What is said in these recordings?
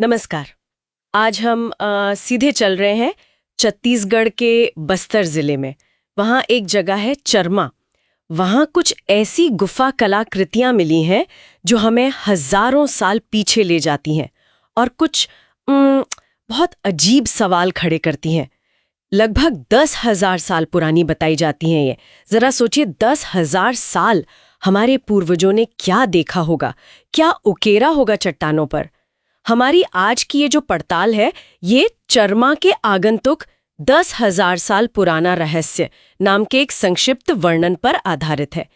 नमस्कार। आज हम सीधे चल रहे हैं छत्तीसगढ़ के बस्तर जिले में। वहाँ एक जगह है चरमा। वहाँ कुछ ऐसी गुफा कलाकृतियाँ मिली हैं जो हमें हजारों साल पीछे ले जाती हैं और कुछ बहुत अजीब सवाल खड़े करती हैं। लगभग 10,000 साल पुरानी बताई जाती हैं ये। जरा सोचिए, 10,000 साल हमारे पूर्वजों ने क्या देखा होगा, क्या उकेरा होगा चट्टानों पर। हमारी आज की ये जो पड़ताल है, ये चरमा के आगंतुक 10,000 साल पुराना रहस्य नाम के एक संक्षिप्त वर्णन पर आधारित है।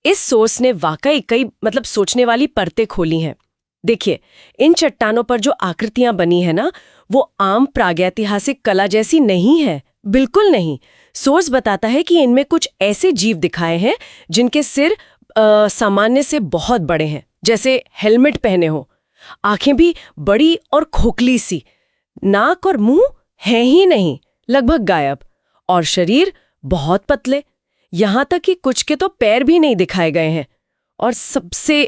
इस सोर्स ने वाकई कई सोचने वाली परतें खोली हैं। देखिए, इन चट्टानों पर जो आकृतियां बनी है ना, वो आम प्रागैतिहासिक कला जैसी नहीं है, बिल्कुल नहीं। सोर्स बताता है कि इनमें कुछ ऐसे जीव दिखाए हैं जिनके सिर सामान्य से बहुत बड़े हैं, जैसे हेलमेट पहने हो। आंखें भी बड़ी और खोखली सी, नाक और मुंह है ही नहीं, लगभग गायब, और शरीर बहुत पतले। यहां तक कि कुछ के तो पैर भी नहीं दिखाए गए हैं। और सबसे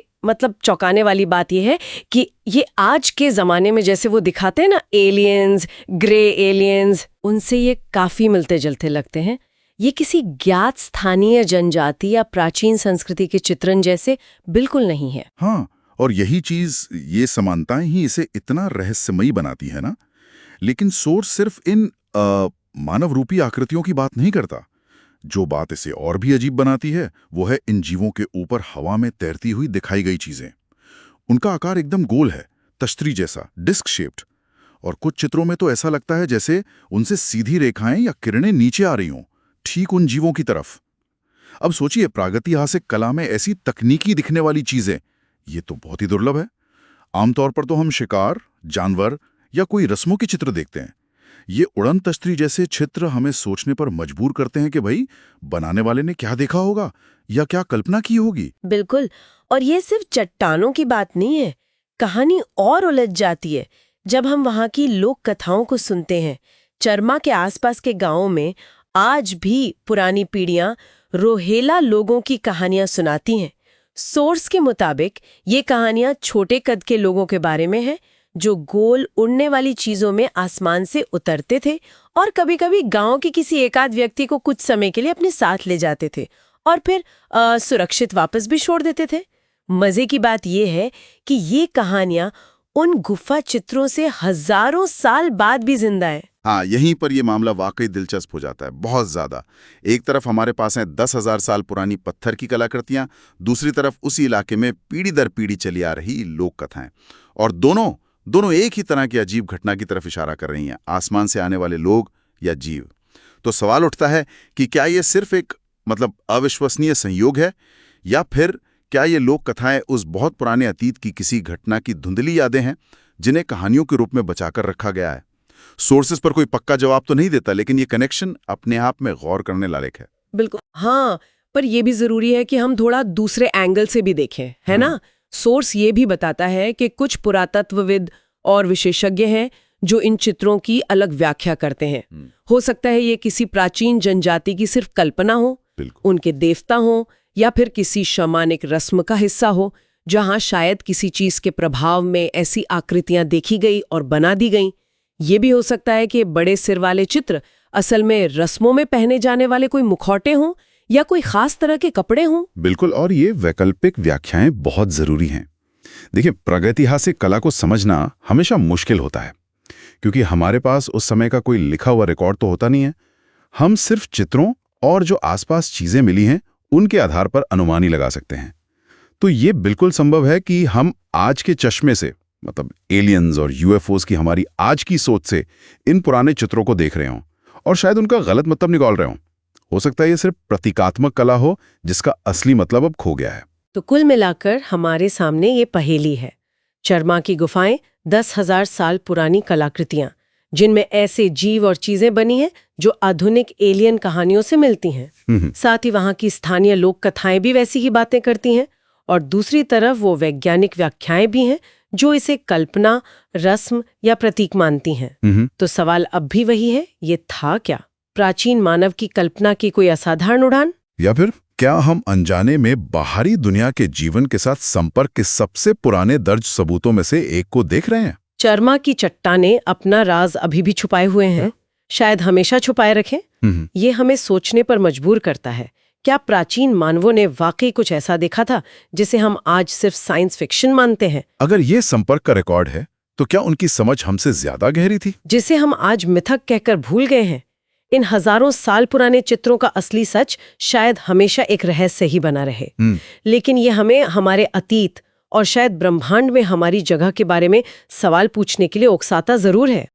चौंकाने वाली बात यह है कि ये आज के जमाने में जैसे वो दिखाते हैं ना, एलियंस, ग्रे एलियंस, उनसे ये काफी मिलते जुलते लगते हैं। ये किसी ज्ञात स्थानीय जनजाति या प्राचीन संस्कृति के चित्रण जैसे बिल्कुल नहीं है। हाँ, और यही चीज, ये समानताएं ही इसे इतना रहस्यमयी बनाती है ना। लेकिन सोर्स सिर्फ इन मानव रूपी आकृतियों की बात नहीं करता। जो बात इसे और भी अजीब बनाती है वो है इन जीवों के ऊपर हवा में तैरती हुई दिखाई गई चीजें। उनका आकार एकदम गोल है, तश्तरी जैसा, डिस्क शेप्ड। और कुछ चित्रों में तो ऐसा लगता है जैसे उनसे सीधी रेखाएं या किरणें नीचे आ रही हों, ठीक उन जीवों की तरफ। अब सोचिए, प्रागैतिहासिक कला में ऐसी तकनीकी दिखने वाली चीजें, ये तो बहुत ही दुर्लभ है। आमतौर पर तो हम शिकार, जानवर या कोई रस्मों के चित्र देखते हैं। ये उड़न तश्तरी जैसे चित्र हमें सोचने पर मजबूर करते हैं कि भाई, बनाने वाले ने क्या देखा होगा या क्या कल्पना की होगी। बिल्कुल। और ये सिर्फ चट्टानों की बात नहीं है, कहानी और उलझ जाती है जब हम वहाँ की लोक कथाओं को सुनते हैं। चरमा के आसपास के गांवों में आज भी पुरानी पीढ़ियां रोहेला लोगों की कहानियां सुनाती हैं। सोर्स के मुताबिक ये कहानियां छोटे कद के लोगों के बारे में हैं, जो गोल उड़ने वाली चीजों में आसमान से उतरते थे और कभी-कभी गांव के किसी एकाध व्यक्ति को कुछ समय के लिए अपने साथ ले जाते थे और फिर सुरक्षित वापस भी छोड़ देते थे। मजे की बात यह है कि ये कहानियां उन गुफा चित्रों से हजारों साल बाद भी जिंदा है। हाँ, यहीं पर यह मामला वाकई दिलचस्प हो जाता है, बहुत ज्यादा। एक तरफ हमारे पास हैं 10,000 साल पुरानी पत्थर की कलाकृतियां, दूसरी तरफ उसी इलाके में पीढ़ी दर पीढ़ी चली आ रही लोक कथाएं। और दोनों एक ही तरह की अजीब घटना की तरफ इशारा कर रही हैं, आसमान से आने वाले लोग या जीव। तो सवाल उठता है कि क्या ये सिर्फ एक अविश्वसनीय संयोग है, या फिर क्या ये लोक कथाएं उस बहुत पुराने अतीत की किसी घटना की धुंधली यादें हैं जिन्हें कहानियों के रूप में बचाकर रखा गया है। सोर्सेस पर कोई पक्का जवाब तो नहीं देता, लेकिन ये कनेक्शन अपने आप में गौर करने लायक है। बिल्कुल, हाँ, पर यह भी जरूरी है कि हम थोड़ा दूसरे एंगल से भी देखें, है ना। सोर्स ये भी बताता है कि कुछ पुरातत्वविद और विशेषज्ञ हैं जो इन चित्रों की अलग व्याख्या करते हैं। हो सकता है ये किसी प्राचीन जनजाति की सिर्फ कल्पना हो, उनके देवता हो, या फिर किसी शमानिक रस्म का हिस्सा हो, जहां शायद किसी चीज के प्रभाव में ऐसी आकृतियां देखी गई और बना दी गई। ये भी हो सकता है कि बड़े सिर वाले चित्र असल में रस्मों में पहने जाने वाले कोई मुखौटे हों या कोई खास तरह के कपड़े हों। बिल्कुल, और ये वैकल्पिक व्याख्याएं बहुत जरूरी हैं। देखिए, प्रागैतिहासिक कला को समझना हमेशा मुश्किल होता है, क्योंकि हमारे पास उस समय का कोई लिखा हुआ रिकॉर्ड तो होता नहीं है। हम सिर्फ चित्रों और जो आसपास चीजें मिली हैं उनके आधार पर अनुमान ही लगा सकते हैं। तो ये बिल्कुल संभव है कि हम आज के चश्मे से, एलियंस और यूएफओस की हमारी आज की सोच से इन पुराने चित्रों को देख रहे हों और शायद उनका गलत मतलब निकाल रहे हों। हो सकता है ये सिर्फ प्रतीकात्मक कला हो जिसका असली मतलब अब खो गया है। तो कुल मिलाकर हमारे सामने ये पहेली है। चरमा की गुफाएं 10,000 साल पुरानी कलाकृतियां, जिनमें ऐसे जीव और चीजें बनी हैं जो आधुनिक एलियन कहानियों से मिलती हैं। साथ ही वहां की स्थानीय लोक कथाएं भी वैसी ही बातें करती हैं, और दूसरी तरफ वो वैज्ञानिक व्याख्याएं भी हैं जो इसे कल्पना, रस्म या प्रतीक मानती हैं। तो सवाल अब भी वही है, ये था क्या? प्राचीन मानव की कल्पना की कोई असाधारण उड़ान, या फिर क्या हम अनजाने में बाहरी दुनिया के जीवन के साथ संपर्क के सबसे पुराने दर्ज सबूतों में से एक को देख रहे हैं? चर्मा की चट्टानें अपना राज अभी भी छुपाए हुए हैं, शायद हमेशा छुपाए रखें। ये हमें सोचने पर मजबूर करता है, क्या प्राचीन मानवों ने वाकई कुछ ऐसा देखा था जिसे हम आज सिर्फ साइंस फिक्शन मानते हैं? अगर ये संपर्क का रिकॉर्ड है तो क्या उनकी समझ हमसे ज्यादा गहरी थी? जिसे हम आज मिथक कहकर भूल गए हैं। इन हजारों साल पुराने चित्रों का असली सच शायद हमेशा एक रहस्य ही बना रहे, लेकिन ये हमें हमारे अतीत और शायद ब्रह्मांड में हमारी जगह के बारे में सवाल पूछने के लिए उकसाता जरूर है।